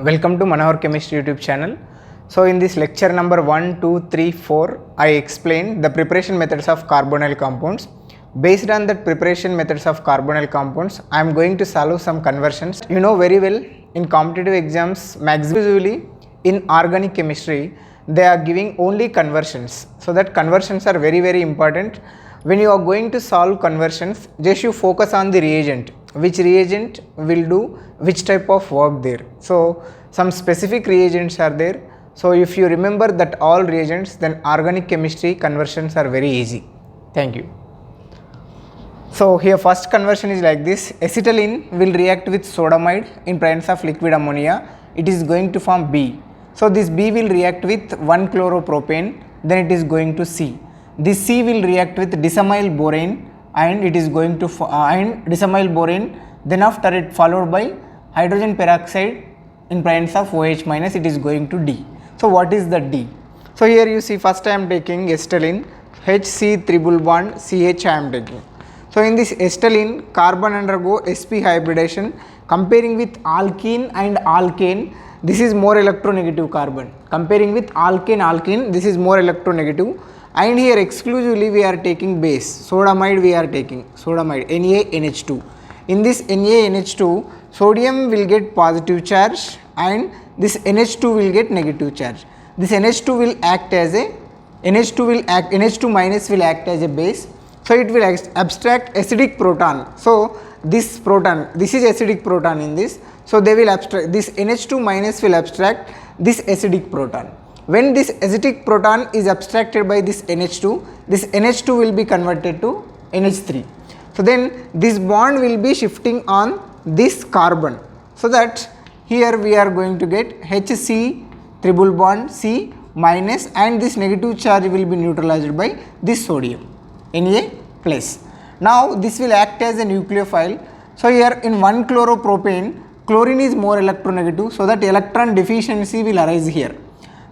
Welcome to Manohar Chemistry YouTube channel. So in this lecture number 1, 2, 3, 4, I explain the preparation methods of carbonyl compounds. Based on that preparation methods of carbonyl compounds, I am going to solve some conversions. You know very well, in competitive exams, maximally in organic chemistry, they are giving only conversions. So that conversions are very important. When you are going to solve conversions, just you focus on the reagent. Which reagent will do which type of work there. So some specific reagents are there. So if you remember that all reagents, then organic chemistry conversions are very easy. Thank you. So here first conversion is like this. Acetylene will react with sodamide in presence of liquid ammonia. It is going to form B. So this B will react with 1-chloropropane, then it is going to C. This C will react with disamyl borane and it is going to disamyl borane, then after it followed by hydrogen peroxide in presence of OH minus, it is going to D. So what is the D? So here you see, first I am taking acetylene, HC triple bond CH I am taking. So in this acetylene, carbon undergo sp hybridization. Comparing with alkene and alkane, this is more electronegative carbon. Comparing with alkane, this is more electronegative. And here exclusively we are taking base, sodamide we are taking, sodamide NaNH2. In this NaNH2, sodium will get positive charge and this NH2 will get negative charge. This NH2 will act as a, NH2 minus will act as a base. So it will abstract acidic proton. So this proton, this is acidic proton in this. So they will abstract, this NH2 minus will abstract this acidic proton. When this acidic proton is abstracted by this NH2 will be converted to NH3. So then this bond will be shifting on this carbon. So that here we are going to get HC triple bond C minus and this negative charge will be neutralized by this sodium Na plus. Now this will act as a nucleophile. So here in 1-chloropropane, chlorine is more electronegative, so that electron deficiency will arise here.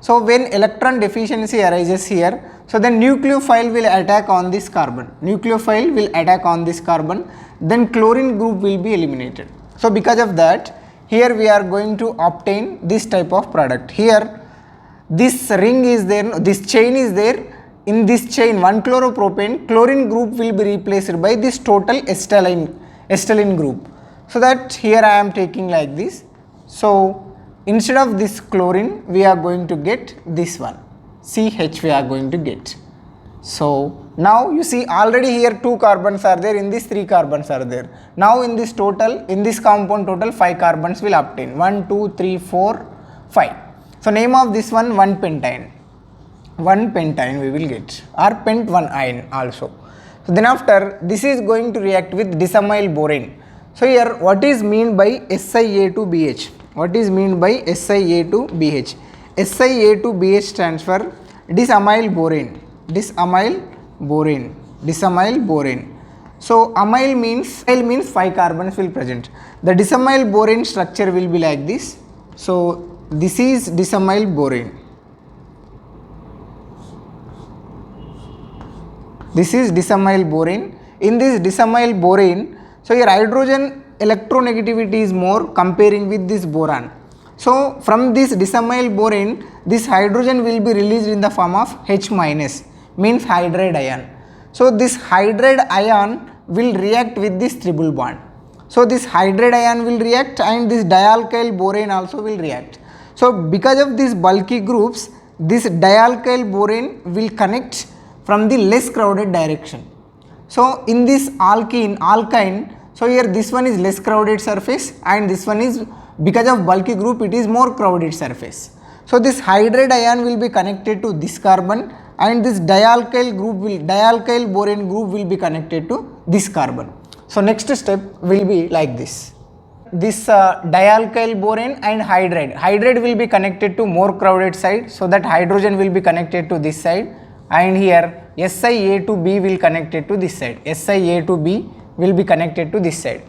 So when electron deficiency arises here, so then nucleophile will attack on this carbon. Nucleophile will attack on this carbon, then chlorine group will be eliminated. So because of that, here we are going to obtain this type of product. Here this ring is there, this chain is there. In this chain 1-chloropropane, chlorine group will be replaced by this total acetylene group. So that here I am taking like this. So instead of this chlorine, we are going to get this one, CH we are going to get. So now you see already here 2 carbons are there, in this 3 carbons are there. Now in this total, in this compound total 5 carbons will obtain, 1, 2, 3, 4, 5. So name of this one 1-pentyne. 1-pentyne we will get, or pent 1-ion also. So then after, this is going to react with disamyl borane. So here what is mean by SiA2BH? What is mean by SiA2BH? SiA2BH stands for disamyl borane. Disamyl borane. So amyl means 5 carbons will present. The disamyl borane structure will be like this. So this is disamyl borane. This is disamyl borane. In this disamyl borane, so your hydrogen electronegativity is more comparing with this boron. So from this disamyl borane, this hydrogen will be released in the form of H minus, means hydride ion. So this hydride ion will react with this triple bond. So this hydride ion will react and this dialkyl borane also will react. So because of these bulky groups, this dialkyl borane will connect from the less crowded direction. So in this alkyne, so here this one is less crowded surface and this one is, because of bulky group, it is more crowded surface. So this hydride ion will be connected to this carbon and this dialkyl borane group will be connected to this carbon. So next step will be like this. This dialkyl borane and hydride will be connected to more crowded side, so that hydrogen will be connected to this side, and here SiA2B will connected to this side. SiA2B will be connected to this side.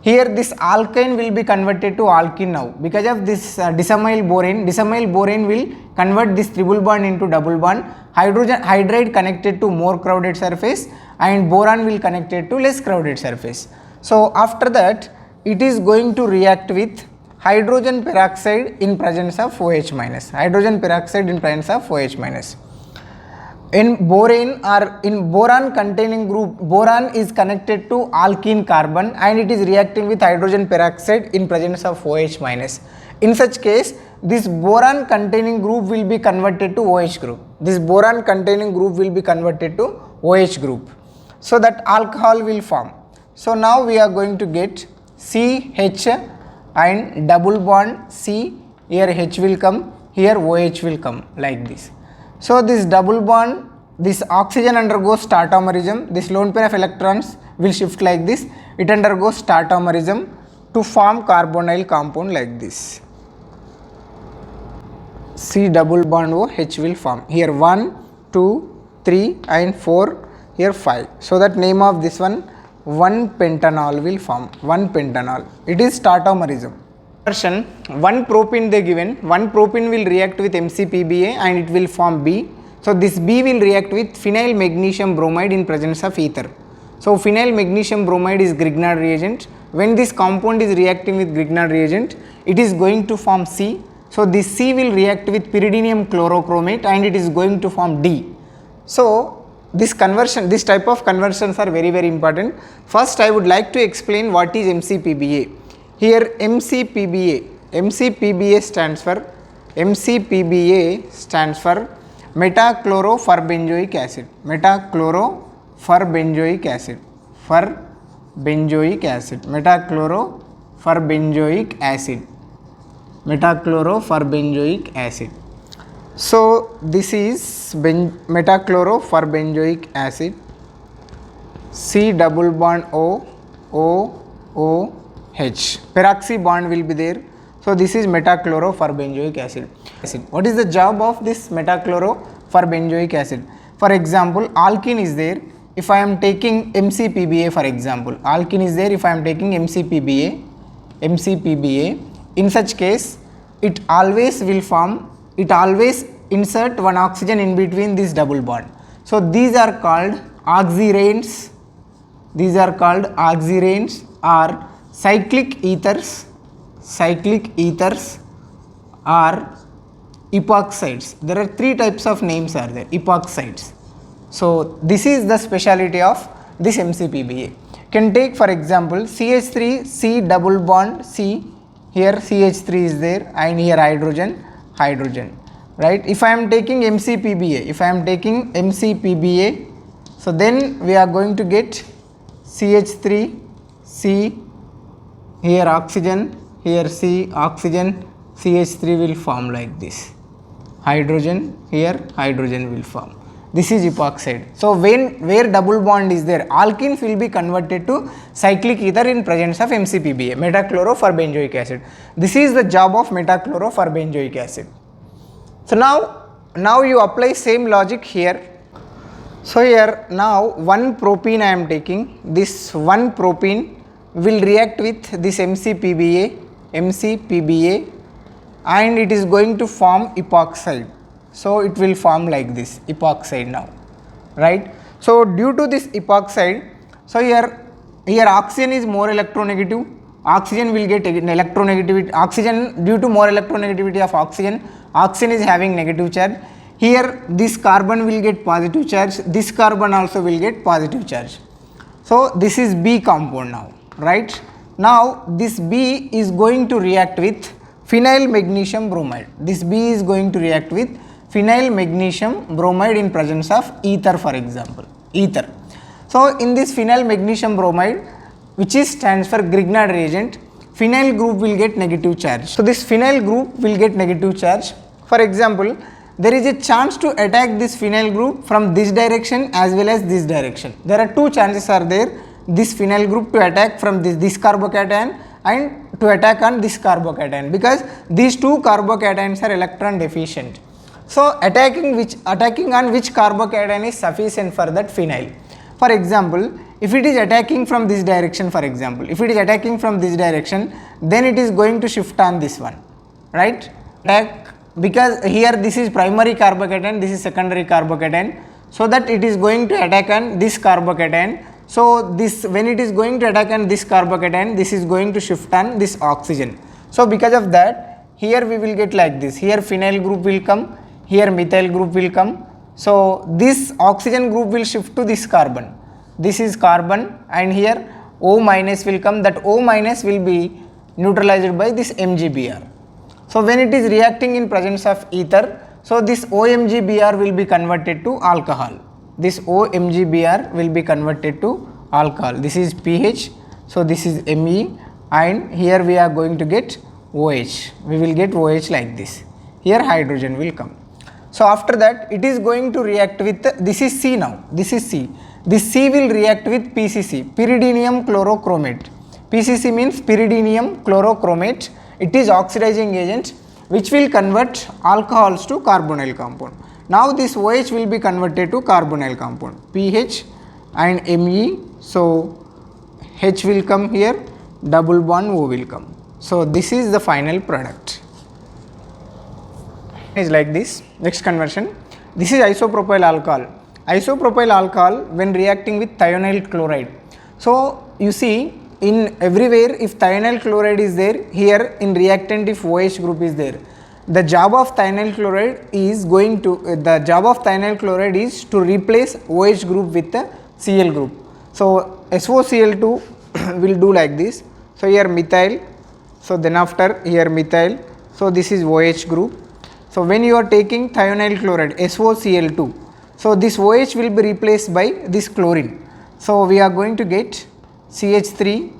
Here this alkyne will be converted to alkene now. Because of this disamyl borane will convert this triple bond into double bond. Hydride connected to more crowded surface and boron will connected to less crowded surface. So after that, it is going to react with hydrogen peroxide in presence of OH minus. Hydrogen peroxide in presence of OH minus. In boron or in boron containing group, boron is connected to alkene carbon and it is reacting with hydrogen peroxide in presence of OH minus. In such case, this boron containing group will be converted to OH group. This boron containing group will be converted to OH group. So that alcohol will form. So now we are going to get CH and double bond C, here H will come, here OH will come like this. So this double bond, this oxygen undergoes tautomerism, this lone pair of electrons will shift like this, it undergoes tautomerism to form carbonyl compound like this. C double bond OH will form, here 1, 2, 3 and 4, here 5. So that name of this one 1-pentanol will form, 1-pentanol. It is tautomerism. Conversion, 1 propene they given, 1 propene will react with MCPBA and it will form B. So this B will react with phenyl magnesium bromide in presence of ether. So phenyl magnesium bromide is Grignard reagent. When this compound is reacting with Grignard reagent, it is going to form C. So this C will react with pyridinium chlorochromate and it is going to form D. So this conversion, this type of conversions are very important. First I would like to explain what is MCPBA. Here MCPBA stands for metachloroferbenzoic acid. Metachloroferbenzoic acid. Metachloroferbenzoic acid. Metachloroferbenzoic acid. So this is metachloroferbenzoic acid. C double bond O H. Peroxy bond will be there. So this is metachloroferbenzoic acid. What is the job of this metachloroferbenzoic acid? For example, alkene is there. If I am taking MCPBA, for example, alkene is there. If I am taking MCPBA, in such case, it always will form. It always insert one oxygen in between this double bond. So these are called oxiranes. These are called oxiranes or cyclic ethers. Cyclic ethers or epoxides. There are 3 types of names are there, epoxides. So this is the speciality of this MCPBA. Can take for example CH3 C double bond C, here CH3 is there and here hydrogen, right? If I am taking MCPBA, so then we are going to get CH3 C, here oxygen, here C oxygen, CH3 will form like this, hydrogen, here hydrogen will form. This is epoxide. So where double bond is there, alkenes will be converted to cyclic ether in presence of MCPBA, metachloroferbenzoic acid. This is the job of metachloroferbenzoic acid. So now you apply same logic here. So here now 1 propene I am taking. This 1 propene will react with this MCPBA and it is going to form epoxide. So it will form like this, epoxide now, right? So due to this epoxide, so here oxygen is more electronegative, oxygen will get electronegativity, oxygen due to more electronegativity of oxygen is having negative charge. Here this carbon will get positive charge, this carbon also will get positive charge. So this is B compound now, right? Now this B is going to react with phenyl magnesium bromide. This B is going to react with phenyl magnesium bromide in presence of ether, for example, ether. So in this phenyl magnesium bromide, which stands for Grignard reagent, phenyl group will get negative charge. So this phenyl group will get negative charge. For example, there is a chance to attack this phenyl group from this direction as well as this direction. There are 2 chances are there, this phenyl group to attack from this carbocation and to attack on this carbocation, because these 2 carbocations are electron deficient. So attacking on which carbocation is sufficient for that phenyl. For example, if it is attacking from this direction, then it is going to shift on this one, right? Because here this is primary carbocation, this is secondary carbocation, so that it is going to attack on this carbocation. So this, when it is going to attack on this carbocation, this is going to shift on this oxygen. So because of that, here we will get like this. Here phenyl group will come, here methyl group will come. So this oxygen group will shift to this carbon. This is carbon, and here O minus will come. That O minus will be neutralized by this MgBr. So when it is reacting in presence of ether, so this OMgBr will be converted to alcohol. This OMgBr will be converted to alcohol. This is pH, so this is Me, and here we are going to get OH. We will get OH like this. Here hydrogen will come. So after that, it is going to react with, this is C now, this is C. This C will react with PCC, pyridinium chlorochromate. PCC means pyridinium chlorochromate. It is oxidizing agent which will convert alcohols to carbonyl compound. Now this OH will be converted to carbonyl compound, pH and Me. So H will come here, double bond O will come. So this is the final product. Is like this. Next conversion. This is isopropyl alcohol. Isopropyl alcohol when reacting with thionyl chloride. So you see, in everywhere if thionyl chloride is there, here in reactant if OH group is there, the job of thionyl chloride is to replace OH group with the Cl group. So SOCl2 will do like this. So here methyl, so then after here methyl, so this is OH group. So when you are taking thionyl chloride SOCl2, so this OH will be replaced by this chlorine. So we are going to get CH3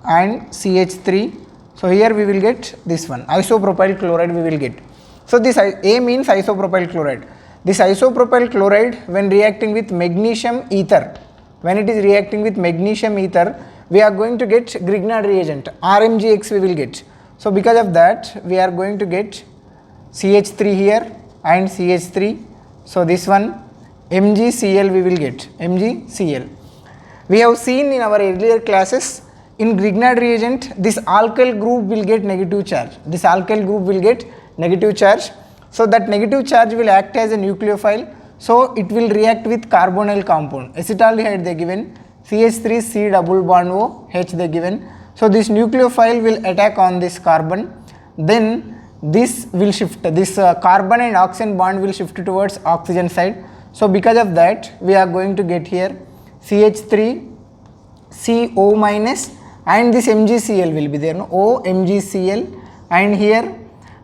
and CH3. So here we will get this one, isopropyl chloride we will get. So this A means isopropyl chloride. This isopropyl chloride when reacting with magnesium ether, when it is reacting with magnesium ether, we are going to get Grignard reagent, RMgX we will get. So because of that, we are going to get CH3 here and CH3. So this one MgCl we will get, MgCl. We have seen in our earlier classes, in Grignard reagent, this alkyl group will get negative charge. This alkyl group will get negative charge. So that negative charge will act as a nucleophile. So it will react with carbonyl compound. Acetaldehyde they given, CH3 C double bond O, H they given. So this nucleophile will attack on this carbon. Then this will shift, this carbon and oxygen bond will shift towards oxygen side. So because of that, we are going to get here CH3 CO minus, and this MgCl will be there, no? O MgCl, and here,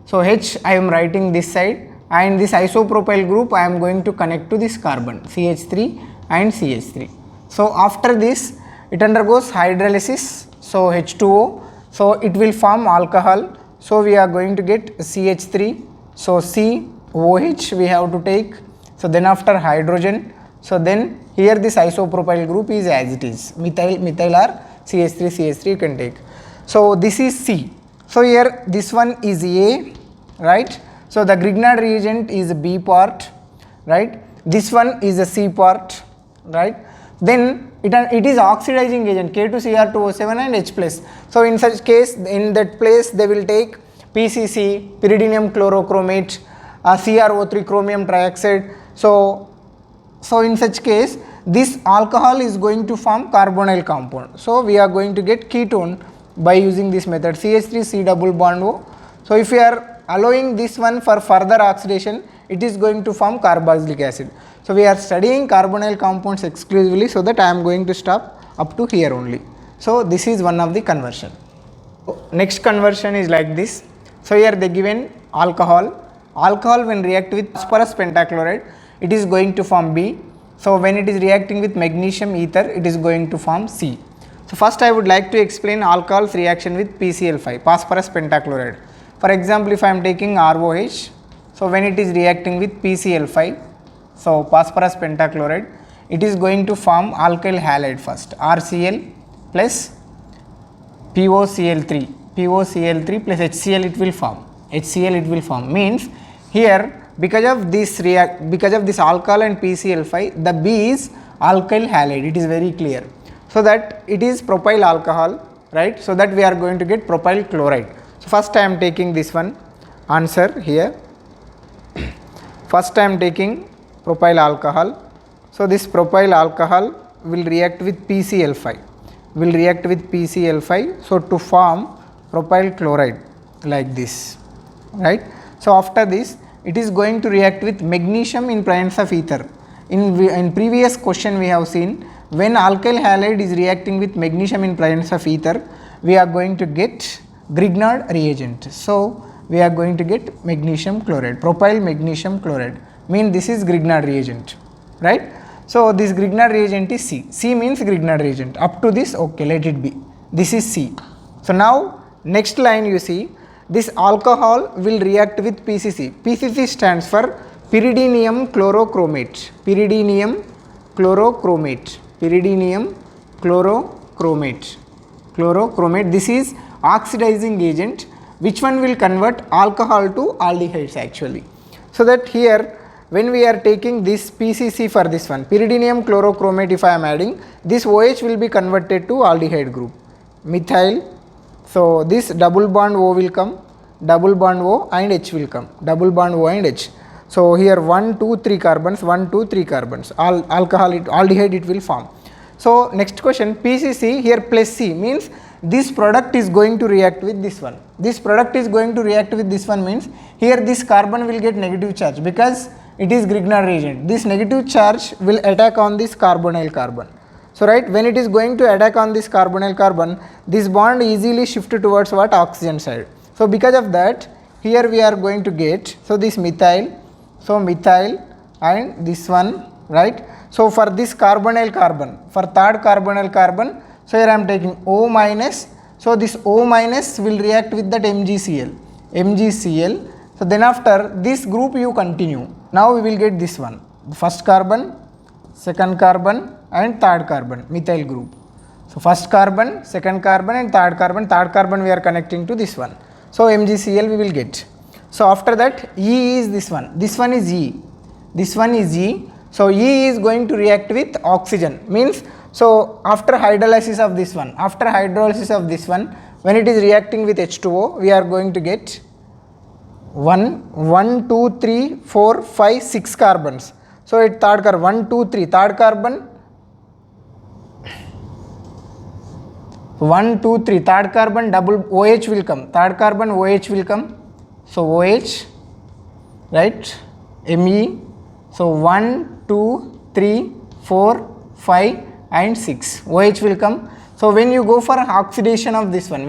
so H I am writing this side, and this isopropyl group I am going to connect to this carbon CH3 and CH3. So after this, it undergoes hydrolysis, so H2O, so it will form alcohol. So we are going to get CH3, so COH we have to take. So then after hydrogen, so then here this isopropyl group is as it is, methyl or CH3 you can take. So this is C. So here this one is A, right? So the Grignard reagent is B part, right? This one is the C part, right? Then it is oxidizing agent K2Cr2O7 and H plus. So in such case, in that place they will take PCC, pyridinium chlorochromate, CrO3 chromium trioxide. So in such case, this alcohol is going to form carbonyl compound. So we are going to get ketone by using this method, CH3 C double bond O. So if we are allowing this one for further oxidation, it is going to form carboxylic acid. So we are studying carbonyl compounds exclusively, so that I am going to stop up to here only. So this is one of the conversion. Next conversion is like this. So here they given alcohol. Alcohol when react with phosphorus pentachloride, it is going to form B. So when it is reacting with magnesium ether, it is going to form C. So first I would like to explain alcohol's reaction with PCl5, phosphorus pentachloride. For example, if I am taking ROH, so when it is reacting with PCl5, so phosphorus pentachloride, it is going to form alkyl halide first, RCl plus POCl3 plus HCl it will form. HCl it will form means here because of this alcohol and PCl5, the B is alkyl halide, it is very clear. So that it is propyl alcohol, right? So that we are going to get propyl chloride. So first I am taking this one answer here. First I am taking propyl alcohol. So this propyl alcohol will react with PCl5. will react with PCl5, so to form propyl chloride like this, right. So after this it is going to react with magnesium in presence of ether. In previous question we have seen, when alkyl halide is reacting with magnesium in presence of ether, we are going to get Grignard reagent. So we are going to get magnesium chloride, propyl magnesium chloride, mean this is Grignard reagent, right. So this Grignard reagent is C. C means Grignard reagent. Up to this, okay, let it be. This is C. So now next line you see, this alcohol will react with PCC. PCC stands for pyridinium chlorochromate. Pyridinium chlorochromate. Pyridinium chlorochromate. Chlorochromate. This is oxidizing agent. Which one will convert alcohol to aldehydes actually. So that here when we are taking this PCC for this one, pyridinium chlorochromate, if I am adding, this OH will be converted to aldehyde group, methyl. So this double bond O will come, double bond O and H will come, double bond O and H. So here 1, 2, 3 carbons, 1, 2, 3 carbons, alcohol, aldehyde it will form. So next question, PCC here plus C means this product is going to react with this one. This product is going to react with this one means here this carbon will get negative charge because it is Grignard reagent. This negative charge will attack on this carbonyl carbon. So right, when it is going to attack on this carbonyl carbon, this bond easily shift towards what, oxygen side. So because of that, here we are going to get, so this methyl, so methyl and this one, right. So for this carbonyl carbon, for third carbonyl carbon, so here I am taking O minus, so this O minus will react with that MgCl, MgCl. So then after this group you continue. Now we will get this one, first carbon, second carbon and third carbon, methyl group. So first carbon, second carbon and third carbon we are connecting to this one. So MgCl we will get. So after that E is this one is E, this one is E. So E is going to react with oxygen, means so after hydrolysis of this one, when it is reacting with H2O, we are going to get 1, 2, 3, 4, 5, 6 carbons. So it third carbon, 1, 2, 3, third carbon, 1, 2, 3, third carbon double OH will come, third carbon OH will come. So OH, right, Me. So 1, 2, 3, 4, 5 and 6 OH will come. So when you go for oxidation of this one,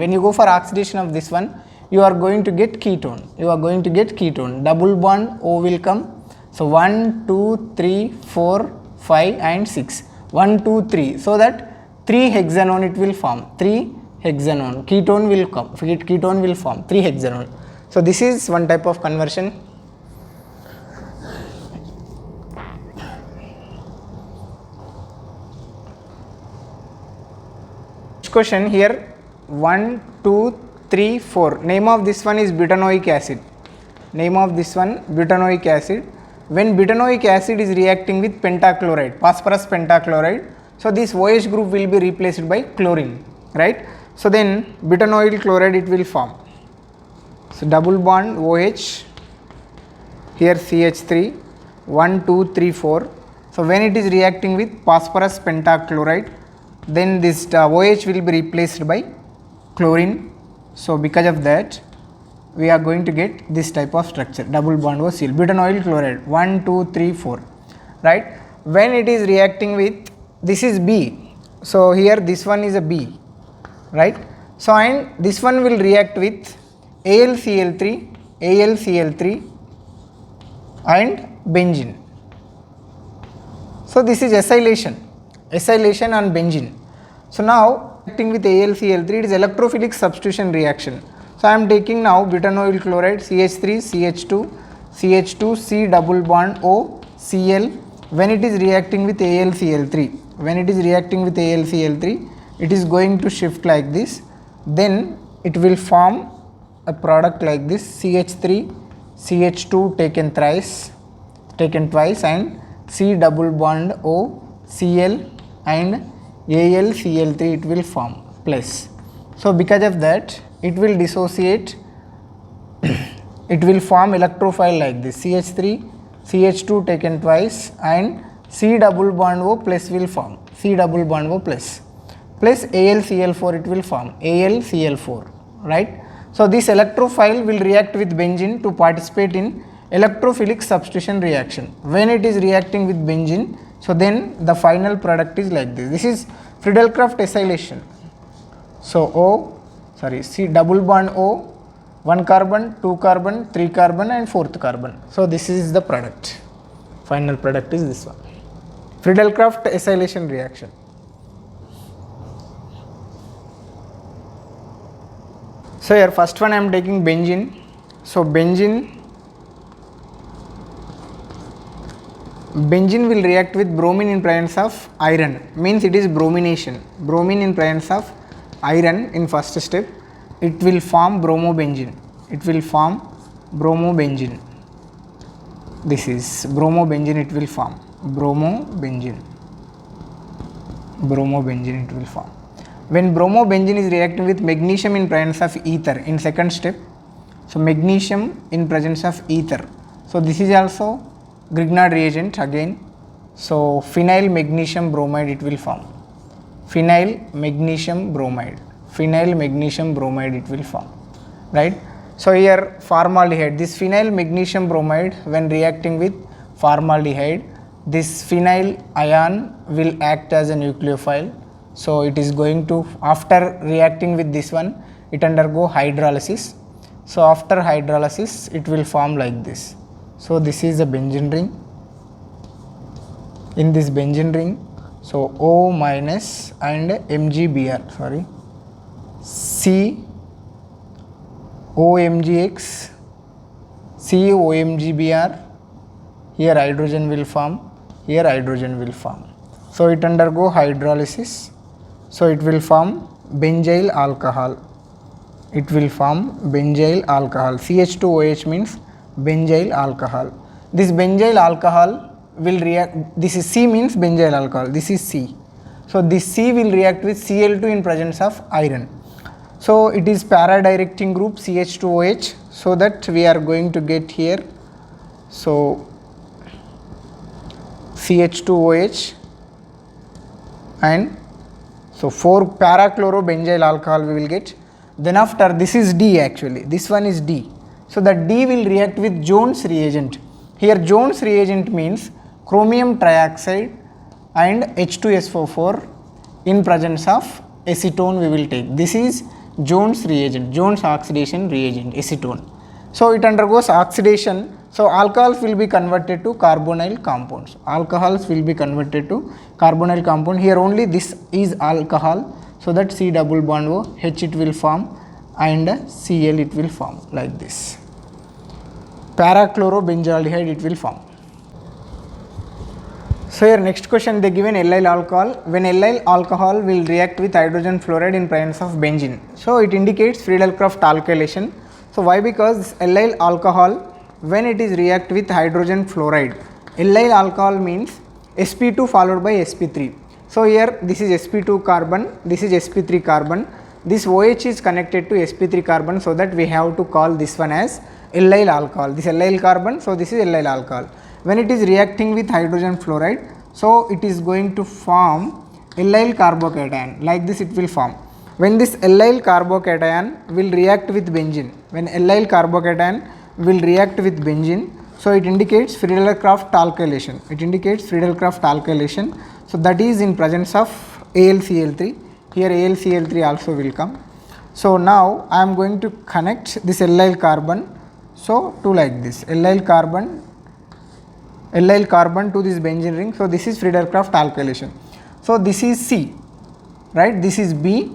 you are going to get ketone, double bond O will come. So 1, 2, 3, 4, 5 and 6, 1, 2, 3, so that 3 hexanone it will form, 3 hexanone, ketone will form 3 hexanone. So this is one type of conversion. Question here 1, 2, 3, 4. Name of this one is butanoic acid. When butanoic acid is reacting with pentachloride, phosphorus pentachloride, so this OH group will be replaced by chlorine, right. So then butanoyl chloride it will form. So double bond OH, here CH3, 1, 2, 3, 4. So when it is reacting with phosphorus pentachloride, then this OH will be replaced by chlorine. So because of that we are going to get this type of structure, double bond O Cl, butanoyl chloride, 1, 2, 3, 4, right. When it is reacting with, this is B, so here this one is a B, right. So and this one will react with AlCl3 and benzene. So this is acylation on benzene. So now acting with AlCl3, it is electrophilic substitution reaction. So I am taking now butanoyl chloride, CH3, CH2, CH2, C double bond O, Cl. When it is reacting with AlCl3, it is going to shift like this. Then it will form a product like this, CH3, CH2 taken twice and C double bond O, Cl and AlCl3 it will form plus. So because of that it will dissociate, it will form electrophile like this, CH3, CH2 taken twice and C double bond O plus will form, C double bond O plus. plus AlCl4 it will form AlCl4, right. So this electrophile will react with benzene to participate in electrophilic substitution reaction. When it is reacting with benzene, so then the final product is like this. This is Friedel-Crafts acylation. So C double bond O, 1 carbon, 2 carbon, 3 carbon and 4th carbon. So this is the product. Final product is this one. Friedel-Crafts acylation reaction. So here first one I am taking benzene. So benzene will react with bromine in presence of iron, means it is bromination. Bromine in presence of iron in first step, it will form bromobenzene. It will form bromobenzene. This is bromobenzene, it will form bromobenzene. Bromobenzene it will form. When bromobenzene is reacting with magnesium in presence of ether in second step, so magnesium in presence of ether. So this is also Grignard reagent again. So phenyl magnesium bromide it will form. Phenyl magnesium bromide. Phenyl magnesium bromide it will form, right. So here formaldehyde, this phenyl magnesium bromide when reacting with formaldehyde, this phenyl ion will act as a nucleophile. So it is going to, after reacting with this one, it undergo hydrolysis. So after hydrolysis it will form like this. So this is a benzene ring. In this benzene ring, so O minus and MgBr, sorry, C OMgX, C OMgBr, here hydrogen will form, here hydrogen will form. So it undergo hydrolysis. So it will form benzyl alcohol. It will form benzyl alcohol. CH2OH means benzyl alcohol. This benzyl alcohol will react, this is C means benzyl alcohol, this is C. So this C will react with Cl2 in presence of iron. So it is para-directing group CH2OH, so that we are going to get here, so CH2OH and so 4 para-chlorobenzyl alcohol we will get. Then after, this is D actually, this one is D. So that D will react with Jones reagent. Here Jones reagent means chromium trioxide and H2SO4 in presence of acetone we will take. This is Jones reagent, Jones oxidation reagent, acetone. So it undergoes oxidation. So alcohols will be converted to carbonyl compounds. Alcohols will be converted to carbonyl compound. Here only this is alcohol. So that C double bond O, H it will form and Cl it will form like this. Para-chlorobenzaldehyde it will form. So here next question, they given allyl alcohol. When allyl alcohol will react with hydrogen fluoride in presence of benzene. So it indicates Friedel-Crafts alkylation. So why? Because this allyl alcohol, when it is react with hydrogen fluoride, allyl alcohol means sp2 followed by sp3. So here this is sp2 carbon, this is sp3 carbon, this OH is connected to sp3 carbon, so that we have to call this one as allyl alcohol. This allyl carbon, so this is allyl alcohol. When it is reacting with hydrogen fluoride, so it is going to form allyl carbocation, like this it will form. When this allyl carbocation will react with benzene, when allyl carbocation will react with benzene, so it indicates Friedel-Crafts alkylation. It indicates Friedel-Crafts alkylation. So that is in presence of AlCl3. Here AlCl3 also will come. So now I am going to connect this allyl carbon. So to like this allyl carbon to this benzene ring. So this is Friedel-Crafts alkylation. So this is C, right? This is B.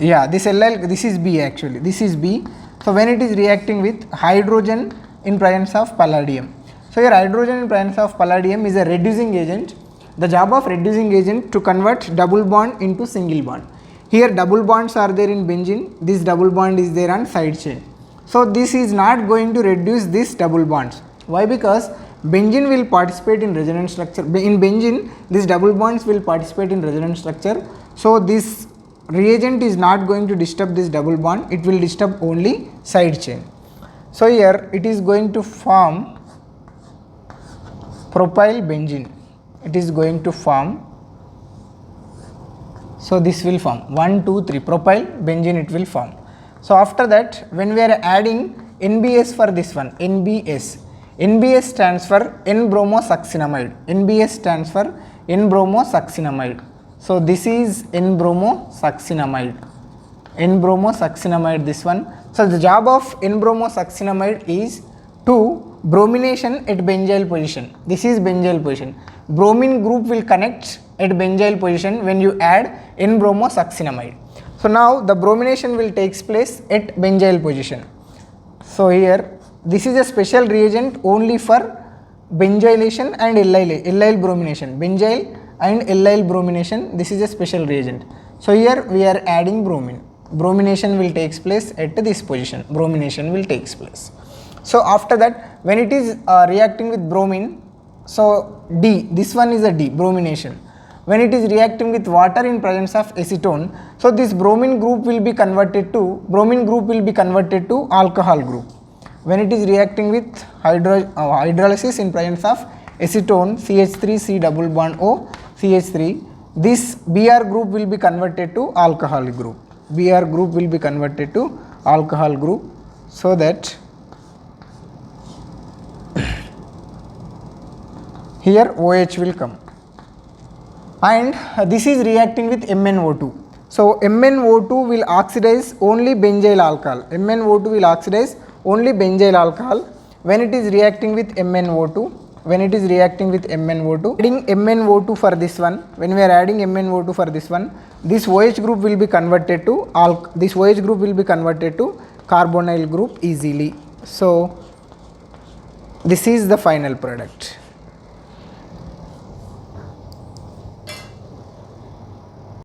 Yeah, this allyl, this is B actually. This is B. So when it is reacting with hydrogen in presence of palladium. So here hydrogen in presence of palladium is a reducing agent. The job of reducing agent to convert double bond into single bond. Here double bonds are there in benzene. This double bond is there on side chain. So this is not going to reduce this double bonds. Why? Because benzene will participate in resonance structure. In benzene, these double bonds will participate in resonance structure. So this reagent is not going to disturb this double bond. It will disturb only side chain. So here it is going to form propyl benzene. It is going to form So this will form 1, 2, 3 propyl benzene it will form. So after that when we are adding NBS for this one, NBS stands for N-bromosuccinamide. NBS stands for N-bromosuccinamide. So this is N-bromosuccinamide. N-bromosuccinamide this one. So the job of N-bromosuccinamide is to bromination at benzyl position. This is benzyl position. Bromine group will connect at benzyl position when you add N-bromosuccinamide. So now the bromination will takes place at benzyl position. So here this is a special reagent only for benzylation and allyl bromination. Benzyl and allyl bromination, this is a special reagent. So here we are adding bromine. Bromination will takes place at this position. Bromination will takes place. So after that when it is reacting with bromine, so D, this one is a D, bromination. When it is reacting with water in presence of acetone, so this bromine group will be converted to alcohol group. When it is reacting with hydrolysis in presence of acetone, CH3C double bond O, CH3, this Br group will be converted to alcohol group. Br group will be converted to alcohol group, so that here OH will come. And this is reacting with MnO2. So MnO2 will oxidize only benzyl alcohol. MnO2 will oxidize only benzyl alcohol when it is reacting with MnO2. Adding MnO2 for this one, when we are adding MnO2 for this one, this OH group will be converted to carbonyl group easily. So this is the final product.